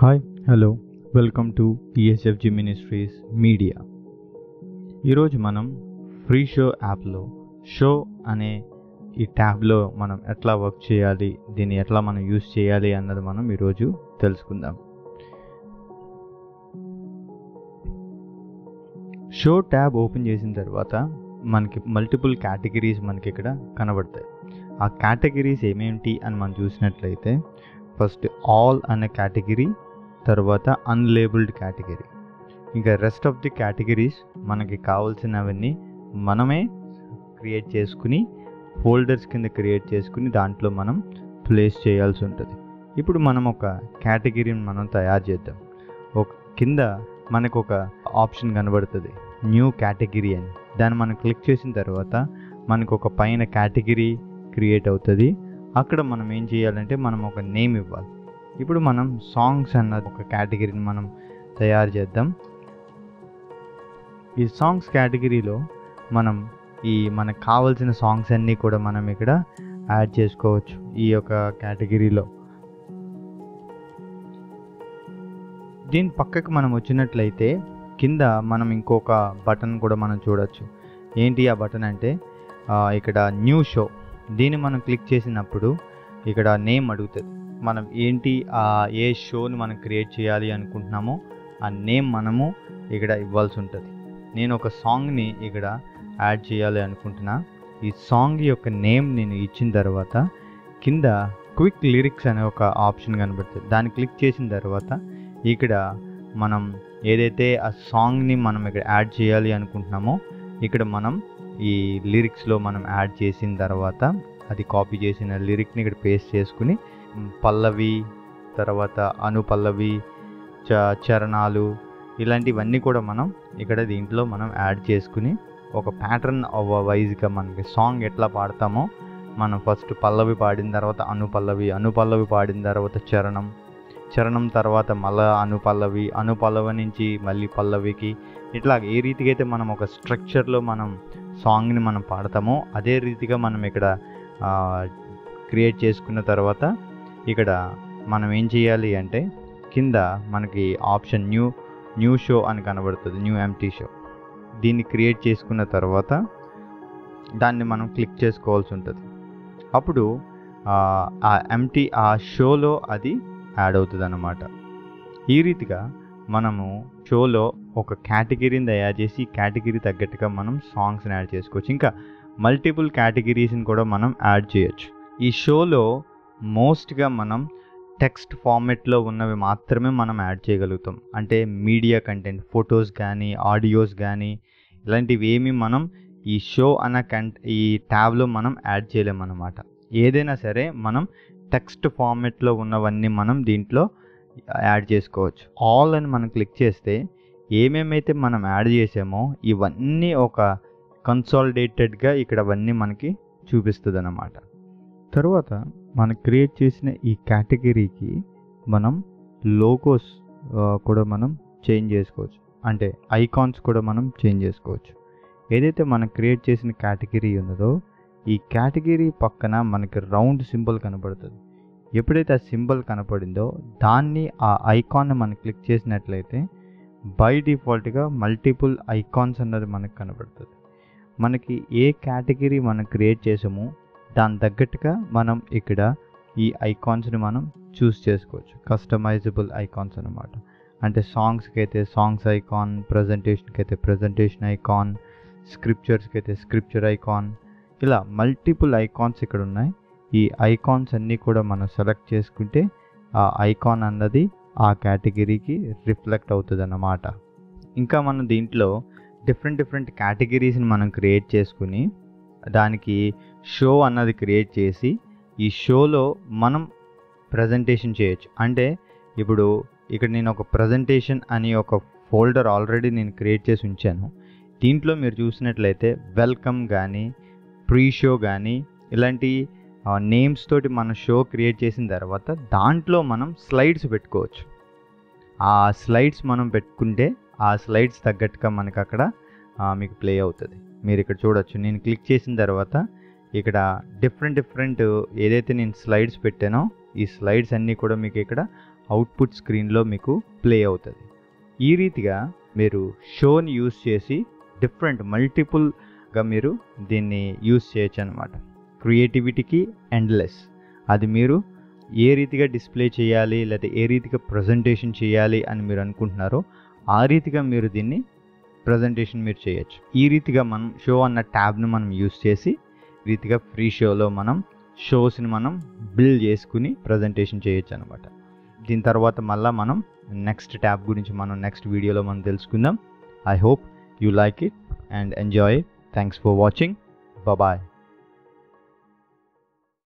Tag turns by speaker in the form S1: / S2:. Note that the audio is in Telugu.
S1: Hi hello welcome to ESFG ministries media. ఈరోజు మనం ఫ్రీ షో యాప్లో షో అనే ఈ ట్యాబ్లో మనం ఎట్లా వర్క్ చేయాలి, దీన్ని ఎట్లా మనం యూస్ చేయాలి అన్నది మనం ఈరోజు తెలుసుకుందాం. షో ట్యాబ్ ఓపెన్ చేసిన తర్వాత మనకి మల్టిపుల్ కేటగిరీస్ మనకి ఇక్కడ కనబడతాయి. ఆ కేటగిరీస్ ఏమేంటి అని మనం చూసినట్లయితే ఫస్ట్ ఆల్ అనే కేటగిరీ, తర్వాత అన్లేబుల్డ్ కేటగిరీ, ఇంకా రెస్ట్ ఆఫ్ ది కేటగిరీస్ మనకి కావాల్సినవన్నీ మనమే క్రియేట్ చేసుకుని ఫోల్డర్స్ కింద క్రియేట్ చేసుకుని దాంట్లో మనం ప్లేస్ చేయాల్సి ఉంటుంది. ఇప్పుడు మనం ఒక కేటగిరీని మనం తయారు చేద్దాం. ఒక కింద మనకు ఒక ఆప్షన్ కనబడుతుంది న్యూ కేటగిరీ అని. దాన్ని మనం క్లిక్ చేసిన తర్వాత మనకు ఒక పైన కేటగిరీ క్రియేట్ అవుతుంది. అక్కడ మనం ఏం చేయాలంటే మనం ఒక నేమ్ ఇవ్వాలి. ఇప్పుడు మనం సాంగ్స్ అన్న ఒక కేటగిరీని మనం తయారు చేద్దాం. ఈ సాంగ్స్ కేటగిరీలో మనం మనకు కావాల్సిన సాంగ్స్ అన్నీ కూడా మనం ఇక్కడ యాడ్ చేసుకోవచ్చు. ఈ యొక్క కేటగిరీలో దీని పక్కకు మనం వచ్చినట్లయితే కింద మనం ఇంకొక బటన్ కూడా మనం చూడొచ్చు. ఏంటి ఆ బటన్ అంటే ఇక్కడ న్యూ షో. దీన్ని మనం క్లిక్ చేసినప్పుడు ఇక్కడ నేమ్ అడుగుతుంది. మనం ఏంటి ఏ షోని మనం క్రియేట్ చేయాలి అనుకుంటున్నామో ఆ నేమ్ మనము ఇక్కడ ఇవ్వాల్సి ఉంటుంది. నేను ఒక సాంగ్ని ఇక్కడ యాడ్ చేయాలి అనుకుంటున్నా. ఈ సాంగ్ యొక్క నేమ్ నేను ఇచ్చిన తర్వాత కింద క్విక్ లిరిక్స్ అనే ఒక ఆప్షన్ కనబడుతుంది. దాన్ని క్లిక్ చేసిన తర్వాత ఇక్కడ మనం ఏదైతే ఆ సాంగ్ని మనం ఇక్కడ యాడ్ చేయాలి అనుకుంటున్నామో ఇక్కడ మనం ఈ లిరిక్స్లో మనం యాడ్ చేసిన తర్వాత అది కాపీ చేసిన లిరిక్ని ఇక్కడ పేస్ట్ చేసుకుని పల్లవి, తర్వాత అనుపల్లవి, చరణాలు ఇలాంటివన్నీ కూడా మనం ఇక్కడ దీంట్లో మనం యాడ్ చేసుకుని ఒక ప్యాటర్న్ వైజ్గా మనకి సాంగ్ ఎట్లా పాడతామో మనం ఫస్ట్ పల్లవి పాడిన తర్వాత అనుపల్లవి పాడిన తర్వాత చరణం తర్వాత మళ్ళీ అనుపల్లవి నుంచి మళ్ళీ పల్లవికి, ఇట్లా ఏ రీతిగా అయితే మనం ఒక స్ట్రక్చర్లో మనం సాంగ్ని మనం పాడతామో అదే రీతిగా మనం ఇక్కడ క్రియేట్ చేసుకున్న తర్వాత ఇక్కడ మనం ఏం చేయాలి అంటే కింద మనకి ఆప్షన్ న్యూ షో అని కనబడుతుంది, న్యూ ఎంటీ షో. దీన్ని క్రియేట్ చేసుకున్న తర్వాత దాన్ని మనం క్లిక్ చేసుకోవాల్సి ఉంటుంది. అప్పుడు ఆ షోలో అది యాడ్ అవుతుంది అన్నమాట. ఈ రీతిగా మనము షోలో ఒక కేటగిరీని తయారు చేసి ఈ కేటగిరీ తగ్గట్టుగా మనం సాంగ్స్ని యాడ్ చేసుకోవచ్చు. ఇంకా మల్టిపుల్ కేటగిరీస్ని కూడా మనం యాడ్ చేయొచ్చు. ఈ షోలో మోస్ట్గా మనం టెక్స్ట్ ఫార్మెట్లో ఉన్నవి మాత్రమే మనం యాడ్ చేయగలుగుతాం. అంటే మీడియా కంటెంట్, ఫొటోస్ కానీ ఆడియోస్ కానీ ఇలాంటివి ఏమి మనం ఈ షో ఈ ట్యాబ్లో మనం యాడ్ చేయలేమన్నమాట. ఏదైనా సరే మనం టెక్స్ట్ ఫార్మెట్లో ఉన్నవన్నీ మనం దీంట్లో యాడ్ చేసుకోవచ్చు. ఆల్ అని మనం క్లిక్ చేస్తే ఏమేమైతే మనం యాడ్ చేసామో ఇవన్నీ ఒక కన్సాలిడేటెడ్గా ఇక్కడ అవన్నీ మనకి చూపిస్తుంది అన్నమాట. తర్వాత మనం క్రియేట్ చేసిన ఈ కేటగిరీకి మనం లోగోస్ కూడా మనం చేంజ్ చేసుకోవచ్చు. అంటే ఐకాన్స్ కూడా మనం చేంజ్ చేసుకోవచ్చు. ఏదైతే మనం క్రియేట్ చేసిన కేటగిరీ ఉన్నదో ఈ కేటగిరీ పక్కన మనకి రౌండ్ సింబల్ కనపడుతుంది. ఎప్పుడైతే ఆ సింబల్ కనపడిందో దాన్ని ఆ ఐకాన్ని మనం క్లిక్ చేసినట్లయితే బై డిఫాల్ట్గా మల్టిపుల్ ఐకాన్స్ అన్నది మనకు కనపడుతుంది. మనకి ఏ కేటగిరీ మనం క్రియేట్ చేసామో దాని తగ్గట్టుగా మనం ఇక్కడ ఈ ఐకాన్స్ని మనం చూస్ చేసుకోవచ్చు. కస్టమైజబుల్ ఐకాన్స్ అన్నమాట. అంటే సాంగ్స్కి అయితే సాంగ్స్ ఐకాన్, ప్రజెంటేషన్కి అయితే ప్రజెంటేషన్ ఐకాన్, స్క్రిప్చర్స్కి అయితే స్క్రిప్చర్ ఐకాన్, ఇలా మల్టిపుల్ ఐకాన్స్ ఇక్కడ ఉన్నాయి. ఈ ఐకాన్స్ అన్నీ కూడా మనం సెలెక్ట్ చేసుకుంటే ఆ ఐకాన్ అన్నది ఆ కేటగిరీకి రిఫ్లెక్ట్ అవుతుంది అన్నమాట. ఇంకా మనం దీంట్లో డిఫరెంట్ కేటగిరీస్ని మనం క్రియేట్ చేసుకుని దానికి షో అన్నది క్రియేట్ చేసి ఈ షోలో మనం ప్రజెంటేషన్ చేయొచ్చు. అంటే ఇప్పుడు ఇక్కడ నేను ఒక ప్రజెంటేషన్ అని ఒక ఫోల్డర్ ఆల్రెడీ నేను క్రియేట్ చేసి ఉంచాను. దీంట్లో మీరు చూసినట్లయితే వెల్కమ్ కానీ ప్రీ షో కానీ ఇలాంటి నేమ్స్ తోటి మనం షో క్రియేట్ చేసిన తర్వాత దాంట్లో మనం స్లైడ్స్ పెట్టుకోవచ్చు. ఆ స్లైడ్స్ మనం పెట్టుకుంటే ఆ స్లైడ్స్ తగ్గట్టుగా మనకు అక్కడ మీకు ప్లే అవుతుంది. మీరు ఇక్కడ చూడొచ్చు. నేను క్లిక్ చేసిన తర్వాత ఇక్కడ డిఫరెంట్ ఏదైతే నేను స్లైడ్స్ పెట్టానో ఈ స్లైడ్స్ అన్నీ కూడా మీకు ఇక్కడ అవుట్పుట్ స్క్రీన్లో మీకు ప్లే అవుతుంది. ఈ రీతిగా మీరు షోని యూస్ చేసి మల్టిపుల్గా మీరు దీన్ని యూస్ చేయొచ్చు అనమాట. క్రియేటివిటీకి ఎండ్లెస్. అది మీరు ఏ రీతిగా డిస్ప్లే చేయాలి లేదా ఏ రీతిగా ప్రజెంటేషన్ చేయాలి అని మీరు అనుకుంటున్నారో ఆ రీతిగా మీరు దీన్ని ప్రజెంటేషన్ మీరు చేయొచ్చు. ఈ రీతిగా మనం షో అన్న ట్యాబ్ను మనం యూస్ చేసి రీతిగా ఫ్రీ షోలో మనం షోస్ని మనం బిల్డ్ చేసుకుని ప్రజెంటేషన్ చేయొచ్చు అనమాట. దీని తర్వాత మళ్ళీ మనం నెక్స్ట్ ట్యాబ్ గురించి మనం నెక్స్ట్ వీడియోలో మనం తెలుసుకుందాం. I hope you like it and enjoy it. Thanks for watching. Bye bye.